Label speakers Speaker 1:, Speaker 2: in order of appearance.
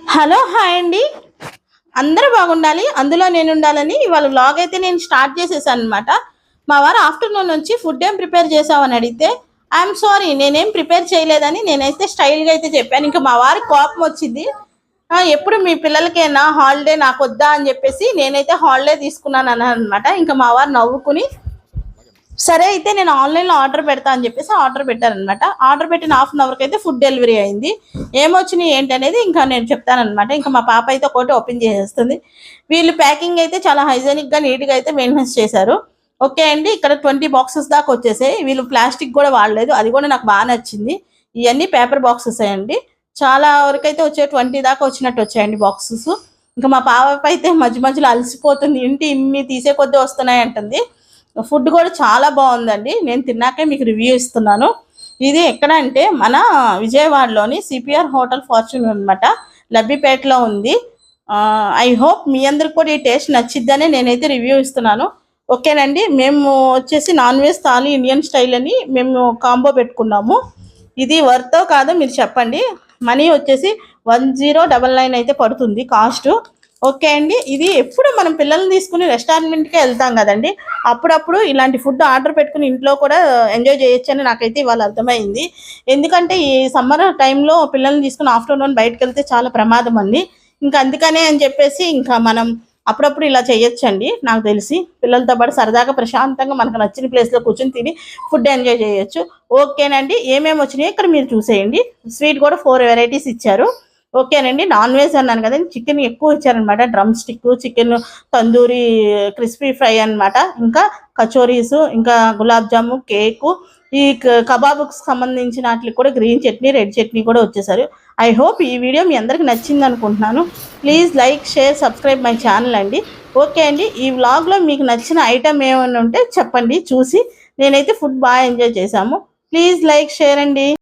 Speaker 1: Hello hi అండి. అందరూ బాగుండాలి, అందులో నేను ఉండాలని ఇవాళ వ్లాగ్ అయితే నేను స్టార్ట్ చేసేసాను అనమాట. మా వారు ఆఫ్టర్నూన్ నుంచి ఫుడ్ ఏం ప్రిపేర్ చేసామని అడిగితే ఐఎమ్ సారీ నేనేం ప్రిపేర్ చేయలేదని నేనైతే స్టైల్గా అయితే చెప్పాను. ఇంకా మా వారికి కోపం వచ్చింది. ఎప్పుడు మీ పిల్లలకేనా హాలిడే నాకు వద్దా అని చెప్పేసి నేనైతే హాలిడే తీసుకున్నాను అన్నాను అనమాట. ఇంకా మా వారు నవ్వుకుని సరే అయితే నేను ఆన్లైన్లో ఆర్డర్ పెడతా అని చెప్పేసి ఆర్డర్ పెట్టారనమాట. ఆర్డర్ పెట్టిన హాఫ్ అన్ అవర్కి అయితే ఫుడ్ డెలివరీ అయింది. ఏమొచ్చినాయి ఏంటి అనేది ఇంకా నేను చెప్తానమాట. ఇంకా మా పాప అయితే ఒకటి ఓపెన్ చేసేస్తుంది. వీళ్ళు ప్యాకింగ్ అయితే చాలా హైజెనిక్గా నీట్గా అయితే మెయింటెనెన్స్ చేశారు. ఓకే అండి, ఇక్కడ 20 బాక్సెస్ దాకా వచ్చేసాయి. వీళ్ళు ప్లాస్టిక్ కూడా వాడలేదు, అది కూడా నాకు బాగా నచ్చింది. ఇవన్నీ పేపర్ బాక్సెస్ అండి. చాలా వరకు అయితే వచ్చాయి, 20 దాకా వచ్చినట్టు వచ్చాయండి బాక్సెస్. ఇంకా మా పాప అయితే మధ్య మధ్యలో అలసిపోతుంది, ఇంటి ఇన్ని తీసే కొద్దీ వస్తున్నాయి అంటుంది. ఫుడ్ కూడా చాలా బాగుందండి. నేను తిన్నాకే మీకు రివ్యూ ఇస్తున్నాను. ఇది ఎక్కడ అంటే మన విజయవాడలోని సిపిఆర్ హోటల్ ఫార్చ్యూన్ అనమాట, లబ్బిపేటలో ఉంది. ఐ హోప్ మీ అందరికి కూడా ఈ టేస్ట్ నచ్చిద్దని నేనైతే రివ్యూ ఇస్తున్నాను. ఓకేనండి, మేము వచ్చేసి non veg thali Indian style అని మేము కాంబో పెట్టుకున్నాము. ఇది వర్తో కాదో మీరు చెప్పండి. మనీ వచ్చేసి 1099 అయితే పడుతుంది కాస్ట్. ఓకే అండి, ఇది ఎప్పుడు మనం పిల్లల్ని తీసుకుని రెస్టారెంట్కే వెళ్తాం కదండి, అప్పుడప్పుడు ఇలాంటి ఫుడ్ ఆర్డర్ పెట్టుకుని ఇంట్లో కూడా ఎంజాయ్ చేయొచ్చని నాకైతే ఇవాళ అర్థమైంది. ఎందుకంటే ఈ సమ్మర్ టైంలో పిల్లల్ని తీసుకుని ఆఫ్టర్నూన్ బయటకు వెళ్తే చాలా ప్రమాదం అండి. ఇంకా అందుకనే అని చెప్పేసి ఇంకా మనం అప్పుడప్పుడు ఇలా చేయొచ్చండి. నాకు తెలిసి పిల్లలతో పాటు సరదాగా ప్రశాంతంగా మనకు నచ్చిన ప్లేస్లో కూర్చొని తిని ఫుడ్ ఎంజాయ్ చేయొచ్చు. ఓకేనండి, ఏమేమి వచ్చినాయో ఇక్కడ మీరు చూసేయండి. స్వీట్ కూడా 4 వెరైటీస్ ఇచ్చారు. ఓకేనండి, నాన్ వెజ్ అన్నాను కదండి, చికెన్ ఎక్కువ ఇచ్చారనమాట. Drum stick chicken, tandoori crispy fry అనమాట, ఇంకా కచోరీస్, ఇంకా గులాబ్ జాము, కేకు, ఈ కబాబ్కి సంబంధించిన వాటికి కూడా గ్రీన్ చట్నీ, రెడ్ చట్నీ కూడా వచ్చేసారు. ఐ హోప్ ఈ వీడియో మీ అందరికి నచ్చింది అనుకుంటున్నాను. Please like, share, subscribe my channel అండి. ఓకే అండి, ఈ వ్లాగ్లో మీకు నచ్చిన ఐటమ్ ఏమైనా ఉంటే చెప్పండి చూసి. నేనైతే ఫుడ్ బాగా ఎంజాయ్ చేశాము. ప్లీజ్ లైక్, షేర్ అండి.